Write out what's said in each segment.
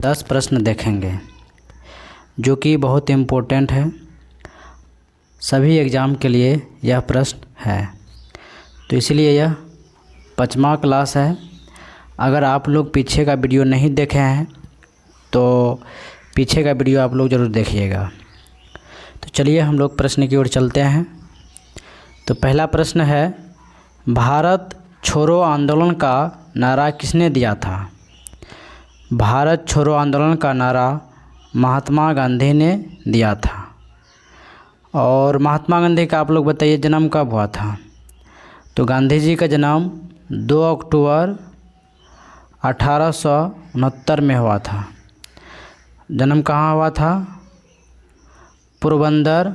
10 प्रश्न देखेंगे जो कि बहुत इम्पोर्टेंट है। सभी एग्ज़ाम के लिए यह प्रश्न है, तो इसलिए यह 5वां क्लास है। अगर आप लोग पीछे का वीडियो नहीं देखे हैं तो पीछे का वीडियो आप लोग ज़रूर देखिएगा। तो चलिए हम लोग प्रश्न की ओर चलते हैं। तो पहला प्रश्न है, भारत छोड़ो आंदोलन का नारा किसने दिया था? भारत छोड़ो आंदोलन का नारा महात्मा गांधी ने दिया था। और महात्मा गांधी का आप लोग बताइए जन्म कब हुआ था? तो गांधी जी का जन्म 2 अक्टूबर 1869 में हुआ था। जन्म कहाँ हुआ था? पोरबंदर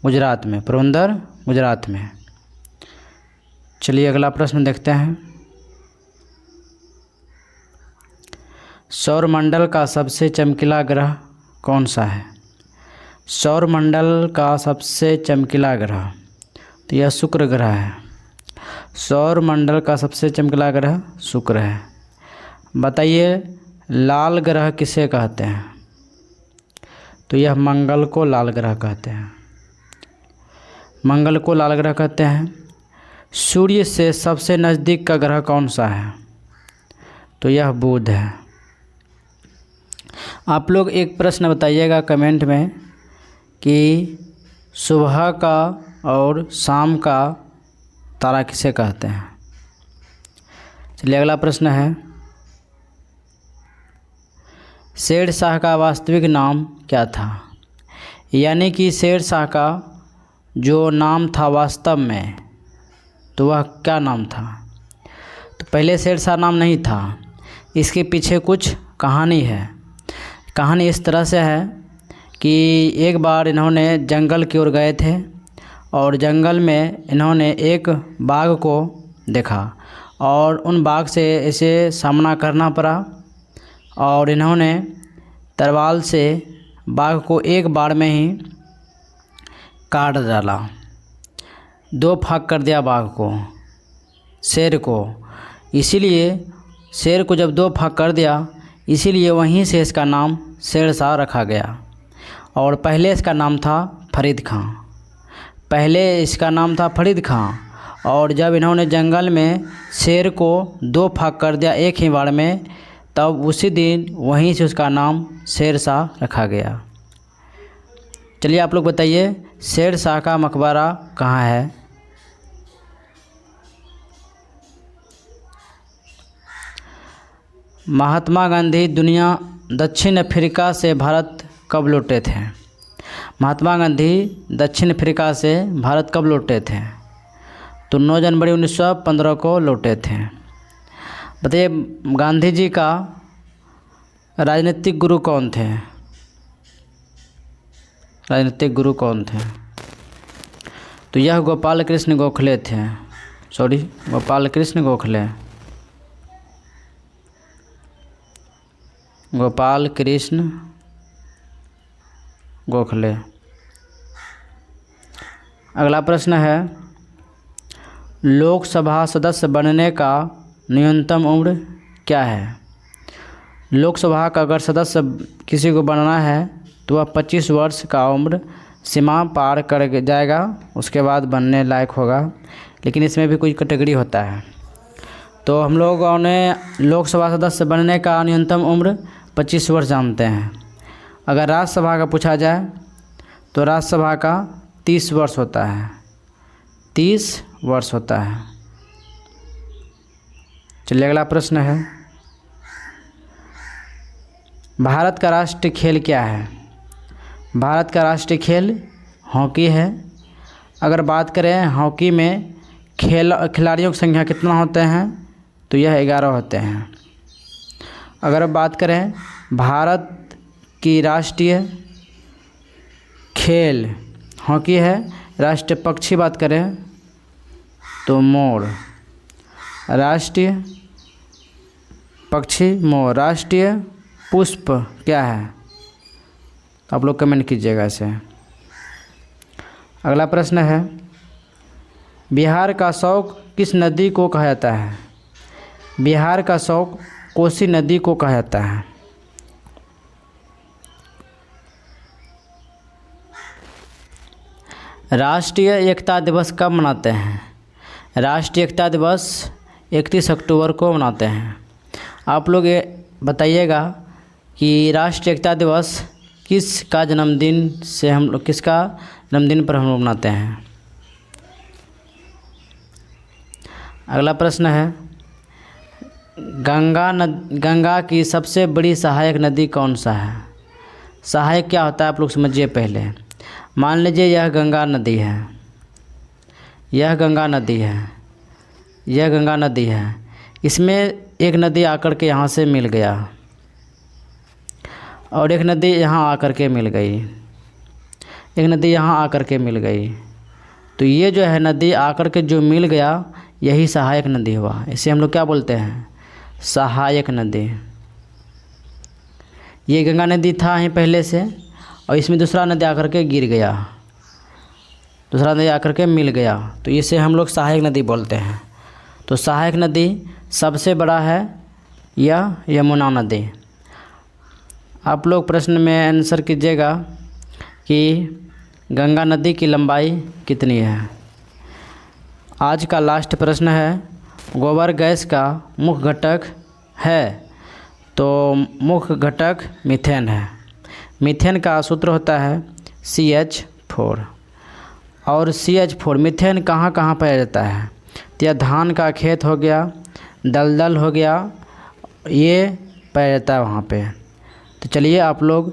गुजरात में। पोरबंदर गुजरात में। चलिए अगला प्रश्न देखते हैं। सौरमंडल का सबसे चमकीला ग्रह कौन सा है? सौरमंडल का सबसे चमकीला ग्रह, तो यह शुक्र ग्रह है। सौरमंडल का सबसे चमकीला ग्रह शुक्र है। बताइए लाल ग्रह किसे कहते हैं? तो यह मंगल को लाल ग्रह कहते हैं। मंगल को लाल ग्रह कहते हैं। सूर्य से सबसे नज़दीक का ग्रह कौन सा है? तो यह बुध है। आप लोग एक प्रश्न बताइएगा कमेंट में कि सुबह का और शाम का तारा किसे कहते हैं। चलिए अगला प्रश्न है, शेरशाह का वास्तविक नाम क्या था? यानी कि शेरशाह का जो नाम था वास्तव में, तो वह क्या नाम था? तो पहले शेरशाह नाम नहीं था। इसके पीछे कुछ कहानी है। कहानी इस तरह से है कि एक बार इन्होंने जंगल की ओर गए थे और जंगल में इन्होंने एक बाघ को देखा और उन बाघ से ऐसे सामना करना पड़ा और इन्होंने तलवार से बाघ को एक बार में ही काट डाला। 2 भाग कर दिया बाघ को, शेर को। इसीलिए शेर को जब 2 भाग कर दिया, इसीलिए वहीं से इसका नाम शेरशाह रखा गया। और पहले इसका नाम था फरीद खां। पहले इसका नाम था फरीद खां, और जब इन्होंने जंगल में शेर को 2 भाग कर दिया एक ही बार में, तब उसी दिन वहीं से उसका नाम शेरशाह रखा गया। चलिए आप लोग बताइए शेरशाह का मकबरा कहाँ है? महात्मा गांधी दक्षिण अफ्रीका से भारत कब लौटे थे? महात्मा गांधी दक्षिण अफ्रीका से भारत कब लौटे थे? तो 9 जनवरी 1915 को लौटे थे। बताइए गांधी जी का राजनीतिक गुरु कौन थे? राजनीतिक गुरु कौन थे? तो यह गोपाल कृष्ण गोखले थे। गोपाल कृष्ण गोखले। गोपाल कृष्ण गोखले। अगला प्रश्न है, लोकसभा सदस्य बनने का न्यूनतम उम्र क्या है? लोकसभा का अगर सदस्य किसी को बनना है तो वह 25 वर्ष का उम्र सीमा पार कर जाएगा, उसके बाद बनने लायक होगा। लेकिन इसमें भी कोई कैटेगरी होता है। तो हम लोगों ने लोकसभा सदस्य बनने का न्यूनतम उम्र 25 वर्ष जानते हैं। अगर राज्यसभा का पूछा जाए तो राज्यसभा का 30 वर्ष होता है। 30 वर्ष होता है। चलिए अगला प्रश्न है, भारत का राष्ट्रीय खेल क्या है? भारत का राष्ट्रीय खेल हॉकी है। अगर बात करें हॉकी में खिलाड़ियों की संख्या कितना होते हैं, तो यह 11 होते हैं। अगर बात करें भारत की राष्ट्रीय खेल हॉकी है, राष्ट्रीय पक्षी बात करें तो मोर। राष्ट्रीय पक्षी मोर। राष्ट्रीय पुष्प क्या है? आप लोग कमेंट कीजिएगा इसे। अगला प्रश्न है, बिहार का शौक किस नदी को कहा जाता है? बिहार का शौक कोसी नदी को कहा जाता है? राष्ट्रीय एकता दिवस कब मनाते हैं? राष्ट्रीय एकता दिवस 31 अक्टूबर को मनाते हैं। आप लोग ये बताइएगा कि राष्ट्रीय एकता दिवस किसका जन्मदिन पर हम लोग मनाते हैं? अगला प्रश्न है, गंगा की सबसे बड़ी सहायक नदी कौन सा है? सहायक क्या होता है आप लोग समझिए पहले। मान लीजिए यह गंगा नदी है, यह गंगा नदी है, यह गंगा नदी है। इसमें एक नदी आकर के यहाँ से मिल गया और एक नदी यहाँ आकर के मिल गई, एक नदी यहाँ आकर के मिल गई। तो ये जो है नदी आकर के जो मिल गया, यही सहायक नदी हुआ। इसे हम लोग क्या बोलते हैं? सहायक नदी। ये गंगा नदी था यहीं पहले से, और इसमें दूसरा नदी आकर के गिर गया, दूसरा नदी आकर के मिल गया, तो इसे हम लोग सहायक नदी बोलते हैं। तो सहायक नदी सबसे बड़ा है यह यमुना नदी। आप लोग प्रश्न में आंसर कीजिएगा कि गंगा नदी की लंबाई कितनी है। आज का लास्ट प्रश्न है, गोबर गैस का मुख्य घटक है? तो मुख्य घटक मीथेन है। मीथेन का सूत्र होता है CH4। और CH4 मीथेन कहाँ कहाँ पाया जाता है? तो यह धान का खेत हो गया, दलदल हो गया, ये पाया जाता है वहाँ पे। तो चलिए आप लोग